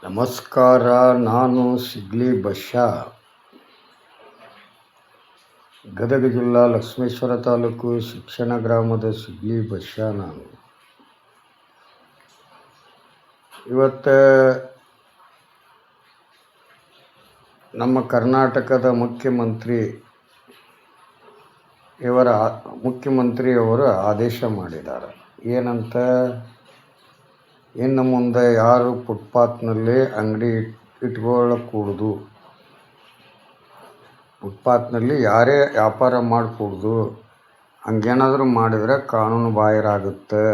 ನಮಸ್ಕಾರ. ನಾನು ಸಿಗ್ಲಿ ಬಶ್ಯಾ, ಗದಗ ಜಿಲ್ಲಾ ಲಕ್ಷ್ಮೇಶ್ವರ ತಾಲೂಕು ಶಿಕ್ಷಣ ಗ್ರಾಮದ ಸಿಗ್ಲಿ ಬಶ್ಯಾ. ನಾನು ಇವತ್ತು ನಮ್ಮ ಕರ್ನಾಟಕದ ಮುಖ್ಯಮಂತ್ರಿಯವರು ಆದೇಶ ಮಾಡಿದ್ದಾರೆ. ಏನಂತ, ಇನ್ನು ಮುಂದೆ ಯಾರು ಫುಟ್ಪಾತ್ನಲ್ಲಿ ಅಂಗಡಿ ಇಟ್ಕೊಳ್ಳಕೂಡ್ದು, ಫುಟ್ಪಾತ್ನಲ್ಲಿ ಯಾರೇ ವ್ಯಾಪಾರ ಮಾಡಕೂಡ್ದು. ಹಂಗೇನಾದರೂ ಮಾಡಿದರೆ ಕಾನೂನು ಬಾಹಿರಾಗುತ್ತೆ.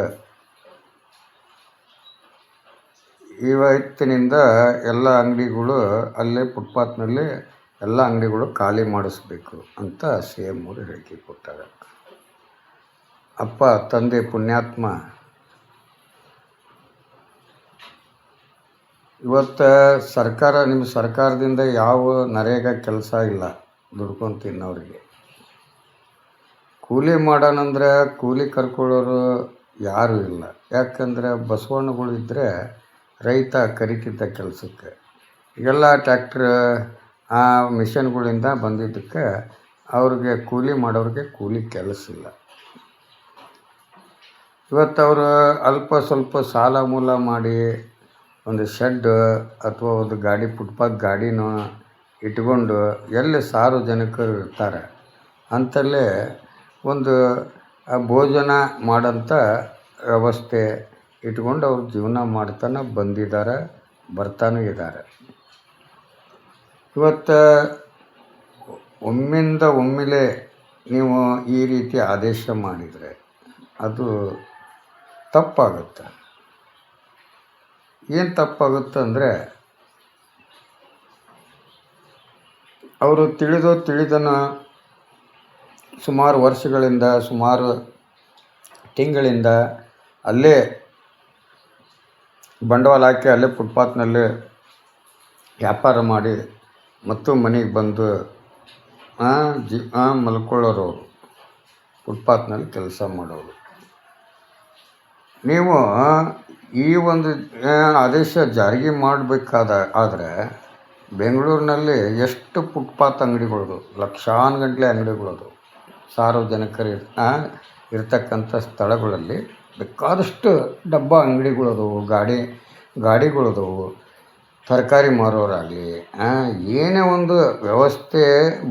ಇವತ್ತಿನಿಂದ ಎಲ್ಲ ಅಂಗಡಿಗಳು ಅಲ್ಲೇ ಫುಟ್ಪಾತ್ನಲ್ಲಿ ಎಲ್ಲ ಅಂಗಡಿಗಳು ಖಾಲಿ ಮಾಡಿಸ್ಬೇಕು ಅಂತ ಸಿ ಎಂ ಅವರು ಹೇಳಿಕೆ ಕೊಟ್ಟಾರೆ. ಅಪ್ಪ ತಂದೆ ಪುಣ್ಯಾತ್ಮ, ಇವತ್ತು ನಿಮ್ಮ ಸರ್ಕಾರದಿಂದ ಯಾವ ನರೇಗಾ ಕೆಲಸ ಇಲ್ಲ. ದುಡ್ಕೊಂಡು ತಿನ್ನೋರಿಗೆ ಕೂಲಿ ಮಾಡೋಣಂದ್ರೆ ಕೂಲಿ ಕರ್ಕೊಳ್ಳೋರು ಯಾರೂ ಇಲ್ಲ. ಯಾಕಂದರೆ ಬಸವಣ್ಣಗಳು ಇದ್ದರೆ ರೈತ ಕರಿತಿದ್ದ ಕೆಲಸಕ್ಕೆ. ಈಗೆಲ್ಲ ಟ್ಯಾಕ್ಟ್ರ್ ಮಿಷನ್ಗಳಿಂದ ಬಂದಿದ್ದಕ್ಕೆ ಅವ್ರಿಗೆ ಕೂಲಿ ಮಾಡೋರಿಗೆ ಕೂಲಿ ಕೆಲಸ ಇಲ್ಲ. ಇವತ್ತು ಅವರು ಅಲ್ಪ ಸ್ವಲ್ಪ ಸಾಲ ಮೂಲ ಮಾಡಿ ಒಂದು ಶೆಡ್ ಅಥವಾ ಒಂದು ಗಾಡಿ ಫುಟ್ಪಾತ್ ಗಾಡಿನೂ ಇಟ್ಕೊಂಡು ಎಲ್ಲಿ ಸಾರ್ವಜನಿಕರು ಇರ್ತಾರೆ ಅಂತಲ್ಲೇ ಒಂದು ಭೋಜನ ಮಾಡೋಂಥ ವ್ಯವಸ್ಥೆ ಇಟ್ಕೊಂಡು ಅವ್ರು ಜೀವನ ಮಾಡ್ತಾನೆ ಬರ್ತಾನೂ ಇದ್ದಾರೆ. ಇವತ್ತು ಒಮ್ಮೆಲೆ ನೀವು ಈ ರೀತಿ ಆದೇಶ ಮಾಡಿದರೆ ಅದು ತಪ್ಪಾಗುತ್ತೆ. ಏನು ತಪ್ಪಾಗುತ್ತೆ ಅಂದರೆ, ಅವರು ತಿಳಿದನ ಸುಮಾರು ವರ್ಷಗಳಿಂದ ಸುಮಾರು ತಿಂಗಳಿಂದ ಅಲ್ಲೇ ಬಂಡವಾಳ ಹಾಕಿ ಅಲ್ಲೇ ಫುಟ್ಪಾತ್ನಲ್ಲಿ ವ್ಯಾಪಾರ ಮಾಡಿ ಮತ್ತು ಮನೆಗೆ ಬಂದು ಮಲ್ಕೊಳ್ಳೋರು, ಅವರು ಫುಟ್ಪಾತ್ನಲ್ಲಿ ಕೆಲಸ ಮಾಡೋರು. ನೀವು ಈ ಒಂದು ಆದೇಶ ಜಾರಿಗೆ ಆದರೆ ಬೆಂಗಳೂರಿನಲ್ಲಿ ಎಷ್ಟು ಫುಟ್ಪಾತ್ ಅಂಗಡಿಗಳದು, ಲಕ್ಷಾನುಗಟ್ಟಲೆ ಅಂಗಡಿಗಳದು, ಸಾರ್ವಜನಿಕರು ಇರ್ತಕ್ಕಂಥ ಸ್ಥಳಗಳಲ್ಲಿ ಬೇಕಾದಷ್ಟು ಡಬ್ಬ ಅಂಗಡಿಗಳದವು, ಗಾಡಿಗಳದವು. ತರಕಾರಿ ಮಾರೋರಾಗಲಿ, ಏನೇ ಒಂದು ವ್ಯವಸ್ಥೆ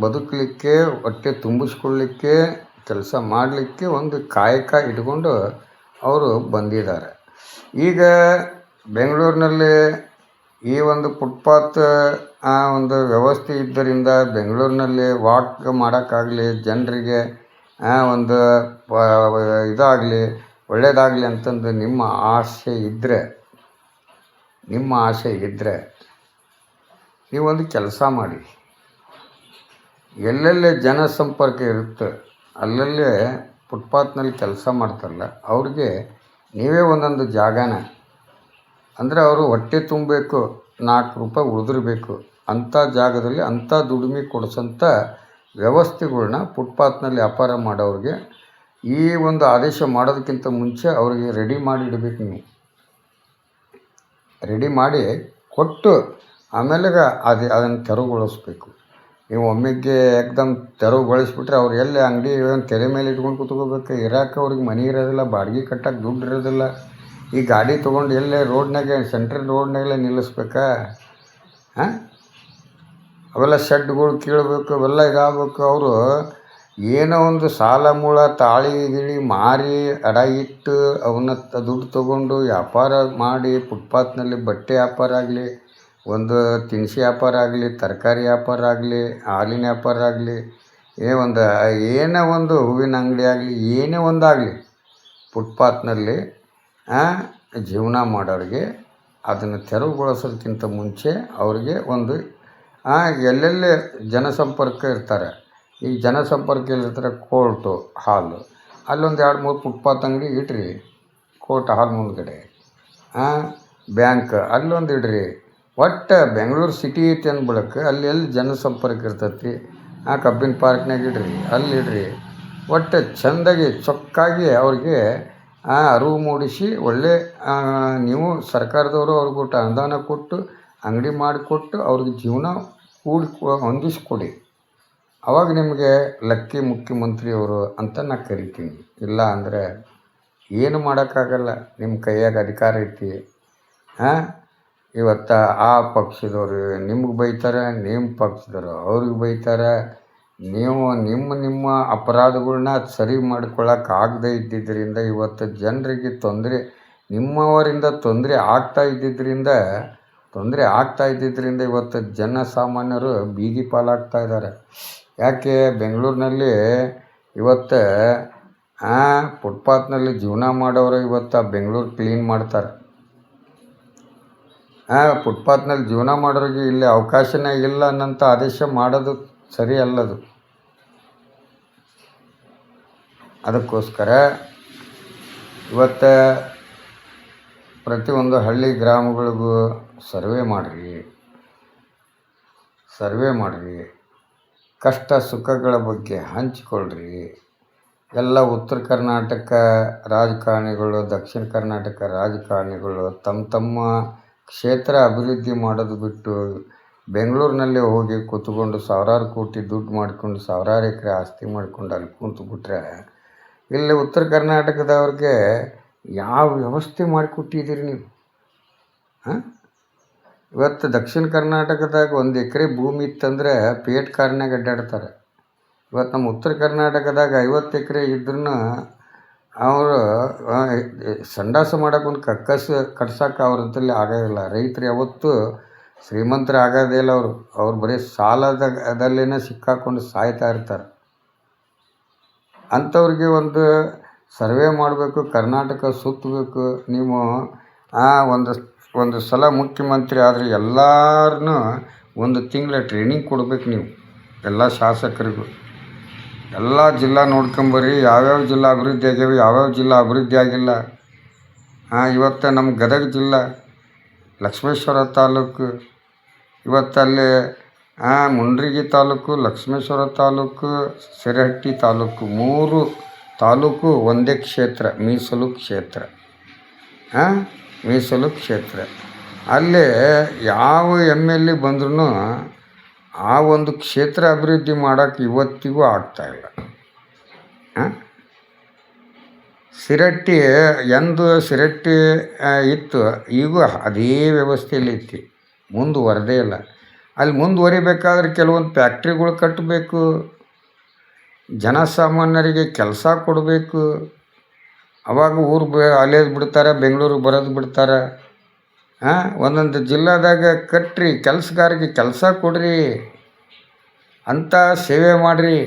ಬದುಕಲಿಕ್ಕೆ, ಹೊಟ್ಟೆ ತುಂಬಿಸ್ಕೊಳ್ಳಿಕ್ಕೆ, ಕೆಲಸ ಮಾಡಲಿಕ್ಕೆ ಒಂದು ಕಾಯಕ ಇಟ್ಕೊಂಡು ಅವರು ಬಂದಿದ್ದಾರೆ. ಈಗ ಬೆಂಗಳೂರಿನಲ್ಲಿ ಈ ಒಂದು ಫುಟ್ಪಾತ್ ಒಂದು ವ್ಯವಸ್ಥೆ ಇದ್ದರಿಂದ ಬೆಂಗಳೂರಿನಲ್ಲಿ ವಾಕ್ ಮಾಡೋಕ್ಕಾಗಲಿ, ಜನರಿಗೆ ಒಂದು ಇದಾಗಲಿ, ಒಳ್ಳೆಯದಾಗಲಿ ಅಂತಂದು ನಿಮ್ಮ ಆಸೆ ಇದ್ದರೆ ನೀವೊಂದು ಕೆಲಸ ಮಾಡಿ. ಎಲ್ಲೆಲ್ಲೇ ಜನಸಂಪರ್ಕ ಇರುತ್ತೆ ಅಲ್ಲಲ್ಲೇ ಫುಟ್ಪಾತ್ನಲ್ಲಿ ಕೆಲಸ ಮಾಡ್ತಾರಲ್ಲ ಅವ್ರಿಗೆ ನೀವೇ ಒಂದೊಂದು ಜಾಗನ, ಅಂದರೆ ಅವರು ಹೊಟ್ಟೆ ತುಂಬಬೇಕು, 4 ರೂಪಾಯಿ ಉಳಿದಿರಬೇಕು ಅಂಥ ಜಾಗದಲ್ಲಿ ಅಂಥ ದುಡಿಮೆ ಕೊಡಿಸೋಂಥ ವ್ಯವಸ್ಥೆಗಳ್ನ ಫುಟ್ಪಾತ್ನಲ್ಲಿ ವ್ಯಾಪಾರ ಮಾಡೋರಿಗೆ ಈ ಒಂದು ಆದೇಶ ಮಾಡೋದಕ್ಕಿಂತ ಮುಂಚೆ ಅವರಿಗೆ ರೆಡಿ ಮಾಡಿ ಇಡಬೇಕು. ನೀವು ರೆಡಿ ಮಾಡಿ ಕೊಟ್ಟು ಆಮೇಲೆ ಅದನ್ನು ತೆರವುಗೊಳಿಸ್ಬೇಕು. ನೀವು ಒಮ್ಮೆಗೆ ಏಕ್ದಮ್ ತೆರವುಗೊಳಿಸ್ಬಿಟ್ರೆ ಅವ್ರು ಎಲ್ಲಿ ಅಂಗಡಿ ತೆರೆ ಮೇಲೆ ಇಟ್ಕೊಂಡು ಕೂತ್ಕೋಬೇಕು. ಇರೋಕೆ ಅವ್ರಿಗೆ ಮನೆ ಇರೋದಿಲ್ಲ, ಬಾಡಿಗೆ ಕಟ್ಟೋಕೆ ದುಡ್ಡು ಇರೋದಿಲ್ಲ. ಈ ಗಾಡಿ ತೊಗೊಂಡು ಎಲ್ಲೇ ರೋಡ್ನಾಗೆ, ಸೆಂಟ್ರಲ್ ರೋಡ್ನಾಗೆಲ್ಲ ನಿಲ್ಲಿಸ್ಬೇಕಾ? ಅವೆಲ್ಲ ಶೆಡ್ಗಳು ಕೀಳಬೇಕು, ಅವೆಲ್ಲ ಇದಾಗಬೇಕು. ಅವರು ಏನೋ ಒಂದು ಸಾಲ ಮೂಲ ತಾಳಿ ಗಿಳಿ ಮಾರಿ ಅಡ ಇಟ್ಟು ಅವನ್ನ ದುಡ್ಡು ತೊಗೊಂಡು ವ್ಯಾಪಾರ ಮಾಡಿ ಫುಟ್ಪಾತ್ನಲ್ಲಿ ಬಟ್ಟೆ ವ್ಯಾಪಾರ ಆಗಲಿ, ಒಂದು ತಿನಿಸಿ ವ್ಯಾಪಾರ ಆಗಲಿ, ತರಕಾರಿ ವ್ಯಾಪಾರ ಆಗಲಿ, ಹಾಲಿನ ವ್ಯಾಪಾರ ಆಗಲಿ, ಏನೋ ಒಂದು ಹೂವಿನ ಅಂಗಡಿ ಆಗಲಿ, ಏನೇ ಒಂದಾಗಲಿ ಫುಟ್ಪಾತ್ನಲ್ಲಿ ಜೀವನ ಮಾಡೋರಿಗೆ ಅದನ್ನು ತೆರವುಗೊಳಿಸೋದಕ್ಕಿಂತ ಮುಂಚೆ ಅವ್ರಿಗೆ ಒಂದು ಎಲ್ಲೆಲ್ಲೇ ಜನಸಂಪರ್ಕ ಇರ್ತಾರೆ, ಈ ಜನಸಂಪರ್ಕ ಎಲ್ಲಿರ್ತಾರೆ, ಕೋರ್ಟು, ಹಾಲು, ಅಲ್ಲೊಂದು 2-3 ಫುಟ್ಪಾತ್ ಅಂಗಡಿ ಇಡ್ರಿ. ಕೋರ್ಟ್ ಹಾಲ್ ಮುಂದ್ಗಡೆ, ಬ್ಯಾಂಕ್ ಅಲ್ಲೊಂದು ಇಡ್ರಿ. ಒಟ್ಟು ಬೆಂಗಳೂರು ಸಿಟಿ ಐತಿ ಅಂದ್ಬಿಡಕ್ಕೆ ಅಲ್ಲಿ ಎಲ್ಲಿ ಜನಸಂಪರ್ಕ ಇರ್ತೈತಿ ಕಬ್ಬಿನ ಪಾರ್ಕ್ನಾಗ ಇಡ್ರಿ, ಅಲ್ಲಿಡ್ರಿ. ಒಟ್ಟು ಚೆಂದಾಗಿ ಚೊಕ್ಕಾಗಿ ಅವ್ರಿಗೆ ಅರಿವು ಮೂಡಿಸಿ ಒಳ್ಳೆ ನೀವು ಸರ್ಕಾರದವರು ಅವ್ರಿಗೆ ಅನುದಾನ ಕೊಟ್ಟು ಅಂಗಡಿ ಮಾಡಿಕೊಟ್ಟು ಅವ್ರಿಗೆ ಜೀವನ ಹೊಂದಿಸ್ಕೊಡಿ. ಅವಾಗ ನಿಮಗೆ ಲಕ್ಕಿ ಮುಖ್ಯಮಂತ್ರಿಯವರು ಅಂತ ನಾ ಕರಿತೀನಿ. ಇಲ್ಲ ಅಂದರೆ ಏನು ಮಾಡೋಕ್ಕಾಗಲ್ಲ. ನಿಮ್ಮ ಕೈಯಾಗ ಅಧಿಕಾರ ಐತಿ. ಇವತ್ತು ಆ ಪಕ್ಷದವರು ನಿಮ್ಗೆ ಬೈತಾರೆ, ನಿಮ್ಮ ಪಕ್ಷದವರು ಅವ್ರಿಗೆ ಬೈತಾರೆ. ನೀವು ನಿಮ್ಮ ಅಪರಾಧಗಳ್ನ ಸರಿ ಮಾಡ್ಕೊಳ್ಳೋಕ್ಕಾಗದೇ ಇದ್ದಿದ್ದರಿಂದ ಇವತ್ತು ಜನರಿಗೆ ನಿಮ್ಮವರಿಂದ ತೊಂದರೆ ಆಗ್ತಾ ಇದ್ದಿದ್ದರಿಂದ ಇವತ್ತು ಜನಸಾಮಾನ್ಯರು ಬೀದಿ ಪಾಲಾಗ್ತಾ ಇದ್ದಾರೆ. ಯಾಕೆ ಬೆಂಗಳೂರಿನಲ್ಲಿ ಇವತ್ತು ಫುಟ್ಪಾತ್ನಲ್ಲಿ ಜೀವನ ಮಾಡೋರು ಇವತ್ತು ಬೆಂಗಳೂರು ಕ್ಲೀನ್ ಮಾಡ್ತಾರೆ. ಫುಟ್ಪಾತ್ನಲ್ಲಿ ಜೀವನ ಮಾಡೋರಿಗೆ ಇಲ್ಲಿ ಅವಕಾಶನೇ ಇಲ್ಲ ಅನ್ನೋಂಥ ಆದೇಶ ಮಾಡೋದು ಸರಿ ಅಲ್ಲದು. ಅದಕ್ಕೋಸ್ಕರ ಇವತ್ತು ಪ್ರತಿಯೊಂದು ಹಳ್ಳಿ ಗ್ರಾಮಗಳಿಗೂ ಸರ್ವೆ ಮಾಡಿರಿ, ಕಷ್ಟ ಸುಖಗಳ ಬಗ್ಗೆ ಹಂಚಿಕೊಳ್ಳ್ರಿ. ಎಲ್ಲ ಉತ್ತರ ಕರ್ನಾಟಕ ರಾಜಕಾರಣಿಗಳು, ದಕ್ಷಿಣ ಕರ್ನಾಟಕ ರಾಜಕಾರಣಿಗಳು ತಮ್ಮ ಕ್ಷೇತ್ರ ಅಭಿವೃದ್ಧಿ ಮಾಡೋದು ಬಿಟ್ಟು ಬೆಂಗಳೂರಿನಲ್ಲಿ ಹೋಗಿ ಕೂತ್ಕೊಂಡು ಸಾವಿರಾರು ಕೋಟಿ ದುಡ್ಡು ಮಾಡಿಕೊಂಡು ಸಾವಿರಾರು ಎಕರೆ ಆಸ್ತಿ ಮಾಡಿಕೊಂಡು ಅಲ್ಲಿ ಕೂತ್ಬಿಟ್ರೆ ಇಲ್ಲಿ ಉತ್ತರ ಕರ್ನಾಟಕದವ್ರಿಗೆ ಯಾವ ವ್ಯವಸ್ಥೆ ಮಾಡಿಕೊಟ್ಟಿದ್ದೀರಿ ನೀವು? ಇವತ್ತು ದಕ್ಷಿಣ ಕರ್ನಾಟಕದಾಗ 1 ಎಕರೆ ಭೂಮಿ ಇತ್ತಂದರೆ ಪೇಟ್ ಕಾರ್ನಾಗ ಅಡ್ಡಾಡ್ತಾರೆ. ಇವತ್ತು ನಮ್ಮ ಉತ್ತರ ಕರ್ನಾಟಕದಾಗ 50 ಎಕರೆ ಇದ್ರೂ ಅವರು ಸಂಡಾಸ ಮಾಡೋಕ್ಕೊಂದು ಕಟ್ಸೋಕೆ ಅವ್ರ ಹತ್ರದಲ್ಲಿ ಆಗೋದಿಲ್ಲ. ರೈತರು ಯಾವತ್ತೂ ಶ್ರೀಮಂತರು ಆಗೋದೇ ಇಲ್ಲ. ಅವ್ರು ಬರೀ ಸಾಲದಲ್ಲೇ ಸಿಕ್ಕಾಕೊಂಡು ಸಾಯ್ತಾ ಇರ್ತಾರೆ. ಅಂಥವ್ರಿಗೆ ಒಂದು ಸರ್ವೆ ಮಾಡಬೇಕು, ಕರ್ನಾಟಕ ಸುತ್ತಬೇಕು. ನೀವು ಒಂದು ಸಲ ಮುಖ್ಯಮಂತ್ರಿ ಆದರೆ ಎಲ್ಲರನ್ನೂ 1 ತಿಂಗಳ ಟ್ರೈನಿಂಗ್ ಕೊಡಬೇಕು ನೀವು. ಎಲ್ಲ ಶಾಸಕರಿಗೂ ಎಲ್ಲ ಜಿಲ್ಲಾ ನೋಡ್ಕೊಂಬರ್ರಿ, ಯಾವ್ಯಾವ ಜಿಲ್ಲಾ ಅಭಿವೃದ್ಧಿ ಆಗ್ಯಾವೆ, ಯಾವ್ಯಾವ ಜಿಲ್ಲಾ ಅಭಿವೃದ್ಧಿ ಆಗಿಲ್ಲ. ಇವತ್ತು ನಮ್ಮ ಗದಗ ಜಿಲ್ಲಾ ಲಕ್ಷ್ಮೇಶ್ವರ ತಾಲೂಕು, ಇವತ್ತಲ್ಲಿ ಮುಂಡ್ರಿಗಿ ತಾಲೂಕು, ಲಕ್ಷ್ಮೇಶ್ವರ ತಾಲೂಕು, ಸಿರಹಟ್ಟಿ ತಾಲೂಕು, 3 ತಾಲೂಕು ಒಂದೇ ಕ್ಷೇತ್ರ, ಮೀಸಲು ಕ್ಷೇತ್ರ. ಅಲ್ಲೇ ಯಾವ MLA ಬಂದ್ರೂ ಆ ಒಂದು ಕ್ಷೇತ್ರ ಅಭಿವೃದ್ಧಿ ಮಾಡೋಕ್ಕೆ ಇವತ್ತಿಗೂ ಆಗ್ತಾಯಿಲ್ಲ. ಸಿರಹಟ್ಟಿ ಇತ್ತು, ಈಗೂ ಅದೇ ವ್ಯವಸ್ಥೆಯಲ್ಲಿ ಐತಿ, ಮುಂದುವರೆದೇ ಇಲ್ಲ. ಅಲ್ಲಿ ಮುಂದುವರಿಬೇಕಾದ್ರೆ ಕೆಲವೊಂದು ಫ್ಯಾಕ್ಟ್ರಿಗಳು ಕಟ್ಟಬೇಕು, ಜನಸಾಮಾನ್ಯರಿಗೆ ಕೆಲಸ ಕೊಡಬೇಕು. ಅವಾಗ ಅಲೇದು ಬಿಡ್ತಾರೆ, ಬೆಂಗಳೂರಿಗೆ ಬರೋದು ಬಿಡ್ತಾರೆ. ಒಂದೊಂದು ಜಿಲ್ಲಾದಾಗ ಕಟ್ರಿ, ಕೆಲಸಗಾರರಿಗೆ ಕೆಲಸ ಕೊಡ್ರಿ, ಅಂಥ ಸೇವೆ ಮಾಡಿರಿ.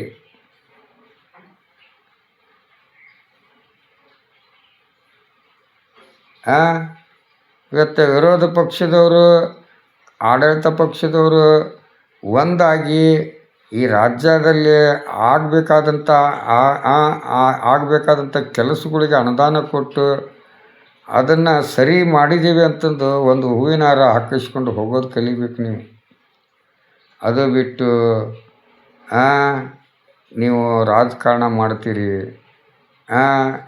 ಇವತ್ತು ವಿರೋಧ ಪಕ್ಷದವರು, ಆಡಳಿತ ಪಕ್ಷದವರು ಒಂದಾಗಿ ಈ ರಾಜ್ಯದಲ್ಲಿ ಆಗಬೇಕಾದಂಥ ಕೆಲಸಗಳಿಗೆ ಅನುದಾನ ಕೊಟ್ಟು ಅದನ್ನು ಸರಿ ಮಾಡಿದ್ದೀವಿ ಅಂತಂದು ಒಂದು ಹೂವಿನ ಹಾರ ಹಾಕಿಸ್ಕೊಂಡು ಹೋಗೋದು ಕಲಿಬೇಕು ನೀವು. ಅದು ಬಿಟ್ಟು ನೀವು ರಾಜಕಾರಣ ಮಾಡ್ತೀರಿ.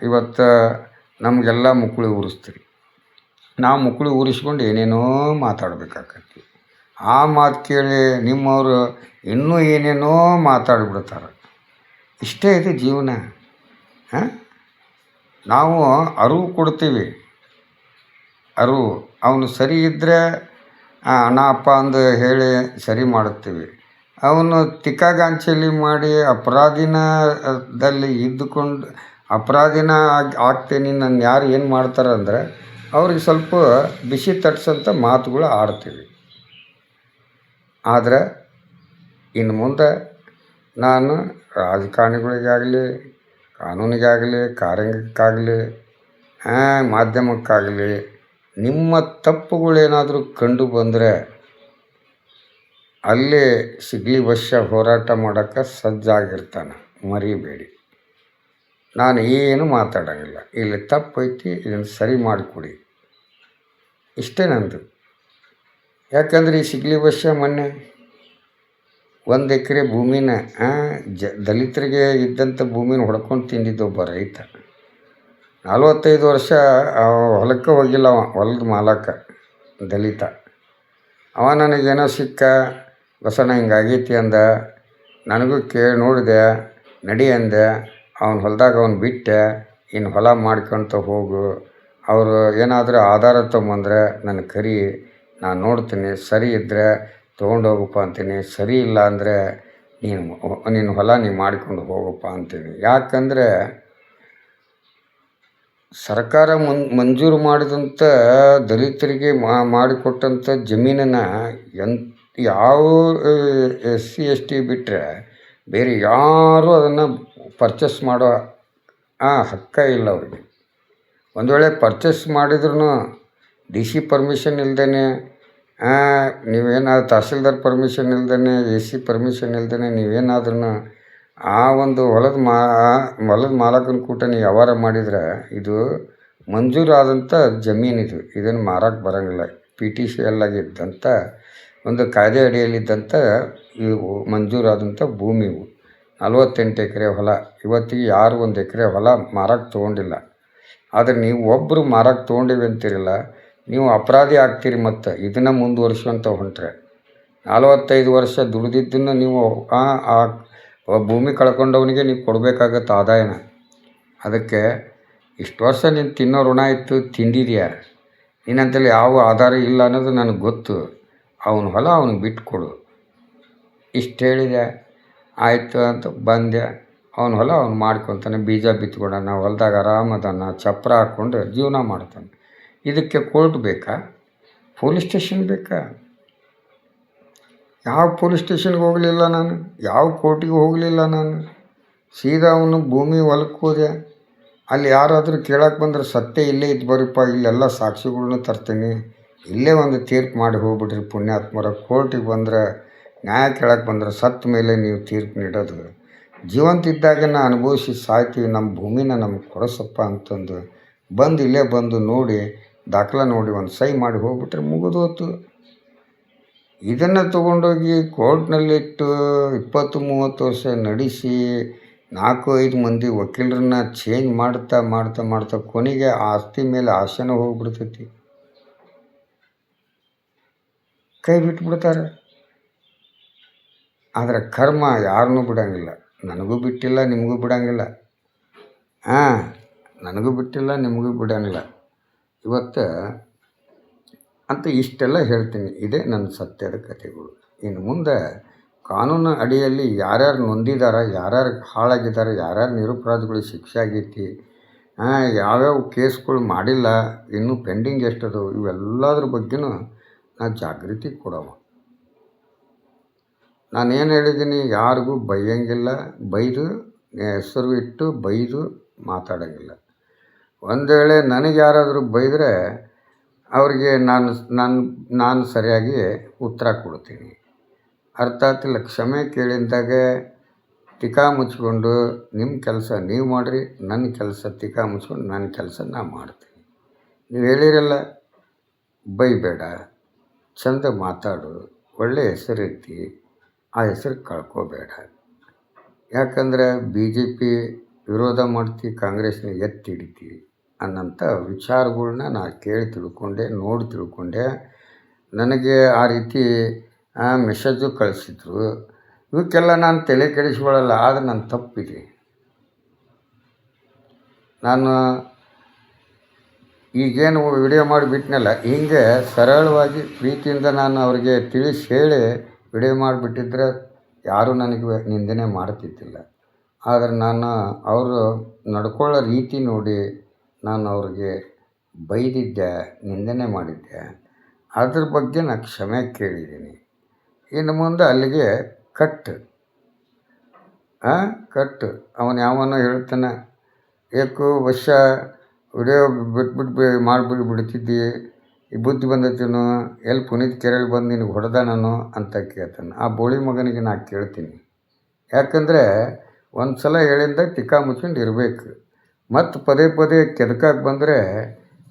ಇವತ್ತು ನಮಗೆಲ್ಲ ಮುಕ್ಕುಳಿ ಉರಿಸ್ತೀರಿ. ನಾವು ಮುಕ್ಕುಳಿ ಉರಿಸ್ಕೊಂಡು ಏನೇನೋ ಮಾತಾಡಬೇಕಾಗತ್ತೆ. ಆ ಮಾತು ಕೇಳಿ ನಿಮ್ಮವರು ಇನ್ನೂ ಏನೇನೋ ಮಾತಾಡಿಬಿಡ್ತಾರೆ. ಇಷ್ಟೇ ಇದೆ ಜೀವನ. ನಾವು ಅರಿವು ಕೊಡ್ತೀವಿ, ಅವನು ಸರಿ ಇದ್ದರೆ ಅಣ್ಣ ಅಪ್ಪ ಅಂದು ಹೇಳಿ ಸರಿ ಮಾಡುತ್ತೀವಿ. ಅವನು ತಿಕ್ಕಾಗಾಂಚಲಿ ಮಾಡಿ ಅಪರಾಧಿನದಲ್ಲಿ ಇದ್ದುಕೊಂಡು ಆಗ್ತೇನೆ ನನ್ನ ಯಾರು ಏನು ಮಾಡ್ತಾರೆ ಅಂದರೆ ಅವ್ರಿಗೆ ಸ್ವಲ್ಪ ಬಿಸಿ ತಟ್ಸೋಂಥ ಮಾತುಗಳು ಆಡ್ತೀವಿ. ಆದರೆ ಇನ್ನು ಮುಂದೆ ನಾನು ರಾಜಕಾರಣಿಗಳಿಗಾಗಲಿ, ಕಾನೂನಿಗಾಗಲಿ, ಕಾರ್ಯಾಂಗಕ್ಕಾಗಲಿ, ಮಾಧ್ಯಮಕ್ಕಾಗಲಿ ನಿಮ್ಮ ತಪ್ಪುಗಳೇನಾದರೂ ಕಂಡು ಬಂದರೆ ಅಲ್ಲೇ ಸಿಗಲಿ ವರ್ಷ ಹೋರಾಟ ಮಾಡೋಕ್ಕೆ ಸಜ್ಜಾಗಿರ್ತಾನೆ, ಮರಿಬೇಡಿ. ನಾನು ಏನು ಮಾತಾಡೋಂಗಿಲ್ಲ. ಇಲ್ಲಿ ತಪ್ಪೈತಿ, ಇದನ್ನು ಸರಿ ಮಾಡಿಕೊಡಿ, ಇಷ್ಟೇ ನಂದು. ಯಾಕಂದರೆ ಈ ಸಿಗಲಿ ವರ್ಷ ಮೊನ್ನೆ 1 ಎಕರೆ ಭೂಮಿನ ದಲಿತರಿಗೆ ಇದ್ದಂಥ ಭೂಮಿನ ಹೊಡ್ಕೊಂಡು ತಿಂದಿದ್ದು ಒಬ್ಬ ರೈತ. 45 ವರ್ಷ ಹೊಲಕ್ಕೆ ಹೋಗಿಲ್ಲ, ಹೊಲದ ಮಾಲಕ ದಲಿತ. ಅವ ನನಗೇನೋ ಸಿಕ್ಕ ಬಸಣ್ಣ ಹಿಂಗಾಗೈತಿ ಅಂದ. ನನಗೂ ಕೇಳಿ ನೋಡಿದೆ, ನಡಿ ಅಂದೆ. ಅವನ ಹೊಲದಾಗ ಅವ್ನು ಬಿಟ್ಟೆ, ಇನ್ನು ಹೊಲ ಮಾಡ್ಕೊತ ಹೋಗು. ಅವರು ಏನಾದರೂ ಆಧಾರ ತೊಗೊಂಬಂದ್ರೆ ನನಗೆ ಕರಿ, ನಾನು ನೋಡ್ತೀನಿ. ಸರಿ ಇದ್ದರೆ ತೊಗೊಂಡೋಗಪ್ಪ ಅಂತೀನಿ, ಸರಿ ಇಲ್ಲ ಅಂದರೆ ನಿನ್ನ ಹೊಲ ನೀವು ಮಾಡಿಕೊಂಡು ಹೋಗಪ್ಪ ಅಂತೀನಿ. ಯಾಕಂದರೆ ಸರ್ಕಾರ ಮಂಜೂರು ಮಾಡಿದಂಥ ದಲಿತರಿಗೆ ಮಾಡಿಕೊಟ್ಟಂಥ ಜಮೀನನ್ನು ಯಾವ SC ST ಬಿಟ್ಟರೆ ಬೇರೆ ಯಾರೂ ಅದನ್ನು ಪರ್ಚೇಸ್ ಮಾಡೋ ಹಕ್ಕ ಇಲ್ಲ ಅವ್ರಿಗೆ. ಒಂದು ವೇಳೆ ಪರ್ಚೇಸ್ ಮಾಡಿದ್ರೂ DC ಪರ್ಮಿಷನ್ ಇಲ್ದೇ, ನೀವೇನಾದ್ರು ತಹಸೀಲ್ದಾರ್ ಪರ್ಮಿಷನ್ ಇಲ್ದೇ, AC ಪರ್ಮಿಷನ್ ಇಲ್ದೇ ನೀವೇನಾದ್ರೂ ಆ ಒಂದು ಹೊಲದ ಮಾಲಕನ ಕೂಟ ನೀವು ವ್ಯವಹಾರ ಮಾಡಿದರೆ ಇದು ಮಂಜೂರಾದಂಥ ಜಮೀನಿದು, ಇದನ್ನು ಮಾರಕ್ಕೆ ಬರೋಂಗಿಲ್ಲ. PTCL ಆಗಿದ್ದಂಥ ಒಂದು ಕಾಯ್ದೆ ಅಡಿಯಲ್ಲಿದ್ದಂಥ ಇವು ಮಂಜೂರಾದಂಥ ಭೂಮಿ ಇವು. 48 ಎಕರೆ ಹೊಲ. ಇವತ್ತಿಗೆ ಯಾರು 1 ಎಕರೆ ಹೊಲ ಮಾರಕ್ಕೆ ತೊಗೊಂಡಿಲ್ಲ. ಆದರೆ ನೀವು ಒಬ್ಬರು ಮಾರಕ್ಕೆ ತೊಗೊಂಡಿವಿ ಅಂತೀರಲ್ಲ, ನೀವು ಅಪರಾಧಿ ಆಗ್ತೀರಿ. ಮತ್ತು ಇದನ್ನು ಮುಂದುವರ್ಸುವಂಥ ಹೊಂಟ್ರೆ 45 ವರ್ಷ ದುಡಿದಿದ್ದನ್ನು ನೀವು ಆ ಭೂಮಿ ಕಳ್ಕೊಂಡವನಿಗೆ ನೀವು ಕೊಡಬೇಕಾಗತ್ತೆ ಆದಾಯನ. ಅದಕ್ಕೆ ಇಷ್ಟು ವರ್ಷ ನೀನು ತಿನ್ನೋ ಋಣ ಇತ್ತು, ತಿಂದಿದೆಯಾ. ನೀನಂತಲ್ಲಿ ಯಾವ ಆಧಾರ ಇಲ್ಲ ಅನ್ನೋದು ನನಗೆ ಗೊತ್ತು. ಅವನ ಹೊಲ ಅವನಿಗೆ ಬಿಟ್ಕೊಡು. ಇಷ್ಟು ಹೇಳಿದೆ, ಆಯಿತು ಅಂತ ಬಂದೆ. ಅವನ ಹೊಲ ಅವ್ನು ಮಾಡ್ಕೊತಾನೆ, ಬೀಜ ಬಿತ್ಕೊಡೋಣ, ಹೊಲದಾಗ ಆರಾಮದಾನ, ಚಪ್ರ ಹಾಕ್ಕೊಂಡು ಜೀವನ ಮಾಡ್ತಾನೆ. ಇದಕ್ಕೆ ಕೋರ್ಟ್ ಬೇಕಾ? ಪೊಲೀಸ್ ಸ್ಟೇಷನ್ ಬೇಕಾ? ಯಾವ ಪೊಲೀಸ್ ಸ್ಟೇಷನ್ಗೆ ಹೋಗಲಿಲ್ಲ ನಾನು, ಯಾವ ಕೋರ್ಟಿಗೆ ಹೋಗಲಿಲ್ಲ ನಾನು. ಸೀದಾ ಅವನು ಭೂಮಿ ಹೊಲಕ್ಕೆ ಹೋದೆ. ಅಲ್ಲಿ ಯಾರಾದರೂ ಕೇಳಕ್ಕೆ ಬಂದ್ರೆ ಸತ್ಯ ಇಲ್ಲೇ ಇದ್ದು ಬರೀಪ್ಪ, ಇಲ್ಲೆಲ್ಲ ಸಾಕ್ಷಿಗಳ್ನ ತರ್ತೀನಿ, ಇಲ್ಲೇ ಒಂದು ತೀರ್ಪು ಮಾಡಿ ಹೋಗ್ಬಿಡ್ರಿ ಪುಣ್ಯಾತ್ಮರ. ಕೋರ್ಟಿಗೆ ಬಂದ್ರೆ ನ್ಯಾಯ ಕೇಳಕ್ಕೆ ಬಂದ್ರೆ ಸತ್ತ ಮೇಲೆ ನೀವು ತೀರ್ಪು ನೀಡೋದು. ಜೀವಂತ ಇದ್ದಾಗನ ಅನುಭವಿಸಿ ಸಾಯ್ತೀವಿ, ನಮ್ಮ ಭೂಮಿನ ನಮ್ಗೆ ಕೊಡಿಸಪ್ಪ ಅಂತಂದು ಇಲ್ಲೇ ಬಂದು ನೋಡಿ, ದಾಖಲೆ ನೋಡಿ ಒಂದು ಸಹಿ ಮಾಡಿ ಹೋಗ್ಬಿಟ್ರೆ ಮುಗಿದೋತು. ಇದನ್ನು ತೊಗೊಂಡೋಗಿ ಕೋರ್ಟ್ನಲ್ಲಿಟ್ಟು 20-30 ವರ್ಷ ನಡೆಸಿ 4-5 ಮಂದಿ ವಕೀಲರನ್ನ ಚೇಂಜ್ ಮಾಡ್ತಾ ಕೊನೆಗೆ ಆಸ್ತಿ ಮೇಲೆ ಆಸೆನ ಹೋಗ್ಬಿಡ್ತೈತಿ, ಕೈ ಬಿಟ್ಬಿಡ್ತಾರೆ. ಆದರೆ ಕರ್ಮ ಯಾರನ್ನೂ ಬಿಡೋಂಗಿಲ್ಲ. ನನಗೂ ಬಿಟ್ಟಿಲ್ಲ, ನಿಮಗೂ ಬಿಡೋಂಗಿಲ್ಲ. ನನಗೂ ಬಿಟ್ಟಿಲ್ಲ, ನಿಮಗೂ ಬಿಡೋಂಗಿಲ್ಲ. ಇವತ್ತು ಅಂತ ಇಷ್ಟೆಲ್ಲ ಹೇಳ್ತೀನಿ. ಇದೇ ನನ್ನ ಸತ್ಯದ ಕಥೆಗಳು. ಇನ್ನು ಮುಂದೆ ಕಾನೂನು ಅಡಿಯಲ್ಲಿ ಯಾರ್ಯಾರು ನೊಂದಿದ್ದಾರೆ, ಯಾರ್ಯಾರು ಹಾಳಾಗಿದ್ದಾರೆ, ಯಾರ್ಯಾರು ನಿರಪರಾಧಿಗಳಿಗೆ ಶಿಕ್ಷೆ ಆಗೈತಿ, ಯಾವ್ಯಾವ ಕೇಸ್ಗಳು ಮಾಡಿಲ್ಲ, ಇನ್ನೂ ಪೆಂಡಿಂಗ್ ಎಷ್ಟದು, ಇವೆಲ್ಲದ್ರ ಬಗ್ಗೆನೂ ನಾನು ಜಾಗೃತಿ ಕೊಡವ. ನಾನೇನು ಹೇಳಿದ್ದೀನಿ, ಯಾರಿಗೂ ಬೈಯಂಗಿಲ್ಲ, ಬೈದು ಹೆಸರು ಇಟ್ಟು ಬೈದು ಮಾತಾಡೋಂಗಿಲ್ಲ. ಒಂದು ವೇಳೆ ನನಗೆ ಯಾರಾದರೂ ಬೈದರೆ ಅವ್ರಿಗೆ ನಾನು ಸರಿಯಾಗಿ ಉತ್ತರ ಕೊಡ್ತೀನಿ. ಅರ್ಥ ಆಗ್ತಿಲ್ಲ, ಕ್ಷಮೆ ಕೇಳಿದಾಗ ತಿಕಾ ಮುಚ್ಕೊಂಡು ನಿಮ್ಮ ಕೆಲಸ ನೀವು ಮಾಡಿರಿ, ನನ್ನ ಕೆಲಸ ತಿಕಾ ಮುಚ್ಕೊಂಡು ನನ್ನ ಕೆಲಸ ನಾನು ಮಾಡ್ತೀನಿ. ನೀವು ಹೇಳಿರಲ್ಲ, ಬೈಬೇಡ, ಚಂದ ಮಾತಾಡು, ಒಳ್ಳೆಯ ಹೆಸರೈತಿ, ಆ ಹೆಸರು ಕಳ್ಕೋಬೇಡ. ಯಾಕಂದರೆ BJP ವಿರೋಧ ಮಾಡ್ತಿ, ಕಾಂಗ್ರೆಸ್ನ ಎತ್ತಿ ಹಿಡಿತಿ ಅನ್ನೋಂಥ ವಿಚಾರಗಳ್ನ ನಾನು ಕೇಳಿ ತಿಳ್ಕೊಂಡೆ, ನೋಡಿ ತಿಳ್ಕೊಂಡೆ. ನನಗೆ ಆ ರೀತಿ ಮೆಸೇಜು ಕಳಿಸಿದ್ರು. ಇವಕ್ಕೆಲ್ಲ ನಾನು ತಲೆ ಕೆಡಿಸ್ಕೊಳ್ಳಲ್ಲ. ಆದರೆ ನನ್ನ ತಪ್ಪಿದೆ. ನಾನು ಈಗೇನು ವಿಡಿಯೋ ಮಾಡಿಬಿಟ್ನಲ್ಲ, ಹಿಂಗೆ ಸರಳವಾಗಿ ಪ್ರೀತಿಯಿಂದ ನಾನು ಅವ್ರಿಗೆ ತಿಳಿಸಿ ಹೇಳಿ ವಿಡಿಯೋ ಮಾಡಿಬಿಟ್ಟಿದ್ರೆ ಯಾರೂ ನನಗೆ ನಿಂದನೆ ಮಾಡ್ತಿದ್ದಿಲ್ಲ. ಆದರೆ ನಾನು ಅವರು ನಡ್ಕೊಳ್ಳೋ ರೀತಿ ನೋಡಿ ನಾನು ಅವ್ರಿಗೆ ಬೈದಿದ್ದೆ, ನಿಂದನೆ ಮಾಡಿದ್ದೆ. ಅದ್ರ ಬಗ್ಗೆ ನಾನು ಕ್ಷಮೆ ಕೇಳಿದ್ದೀನಿ. ಇನ್ನು ಮುಂದೆ ಅಲ್ಲಿಗೆ ಕಟ್ಟು. ಅವನು ಯಾವನೋ ಹೇಳ್ತಾನೆ, ಏಕೋ ವರ್ಷ ವಿಡಿಯೋ ಬಿಡ್ತಿದ್ದಿ, ಈ ಬುದ್ಧಿ ಬಂದೈತೇನೋ, ಎಲ್ಲಿ ಪುನೀತ್ ಕೆರೆಯಲ್ಲಿ ಬಂದು ನಿನಗೆ ಹೊಡೆದ ನಾನು ಅಂತ ಕೇಳ್ತಾನೆ. ಆ ಬೋಳಿ ಮಗನಿಗೆ ನಾನು ಕೇಳ್ತೀನಿ. ಯಾಕಂದರೆ ಒಂದು ಸಲ ಹೇಳಿಂದ ತಿಕ್ಕಾ ಮುಚ್ಕೊಂಡು ಇರಬೇಕು. ಮತ್ತು ಪದೇ ಕೆದಕಕ್ಕೆ ಬಂದರೆ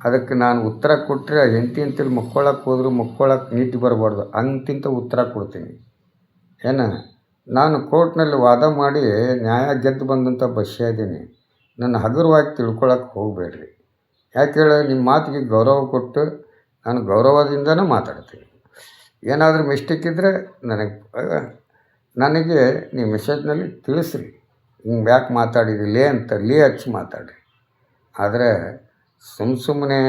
ಅದಕ್ಕೆ ನಾನು ಉತ್ತರ ಕೊಟ್ಟರೆ ಹೆಂಡತಿ ಅಂತೇಳಿ ಮಕ್ಕೊಳ್ಳೋಕೆ ಹೋದ್ರು ಮಕ್ಕೊಳ್ಳೋಕೆ ನಿದ್ದೆ ಬರಬಾರ್ದು, ಹಂಗಿಂತ ಉತ್ತರ ಕೊಡ್ತೀನಿ. ನಾನು ಕೋರ್ಟ್ನಲ್ಲಿ ವಾದ ಮಾಡಿ ನ್ಯಾಯ ಗೆದ್ದು ಬಂದಂಥ ಬಸ್ಯ ಇದ್ದೀನಿ. ನನ್ನ ಹಗುರವಾಗಿ ತಿಳ್ಕೊಳಕ್ಕೆ ಹೋಗಬೇಡ್ರಿ. ಯಾಕೆ ಹೇಳಿ, ನಿಮ್ಮ ಮಾತಿಗೆ ಗೌರವ ಕೊಟ್ಟು ನಾನು ಗೌರವದಿಂದನೇ ಮಾತಾಡ್ತೀನಿ. ಏನಾದರೂ ಮಿಸ್ಟೇಕ್ ಇದ್ದರೆ ನನಗೆ ನೀವು ಮೆಸೇಜ್ನಲ್ಲಿ ತಿಳಿಸ್ರಿ. ಹಿಂಗೆ ಯಾಕೆ ಮಾತಾಡಿರಿ ಲೇ ಅಂತ ಲೇ ಹಚ್ಚಿ ಮಾತಾಡಿರಿ. ಆದರೆ ಸುಮ್ಮನೆ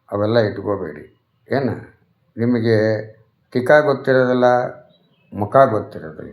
ಅವೆಲ್ಲ ಇಟ್ಕೋಬೇಡಿ. ಏನು ನಿಮಗೆ ತಿಕ್ಕ ಗೊತ್ತಿರೋದಿಲ್ಲ, ಮುಖ ಗೊತ್ತಿರೋದಿಲ್ಲ.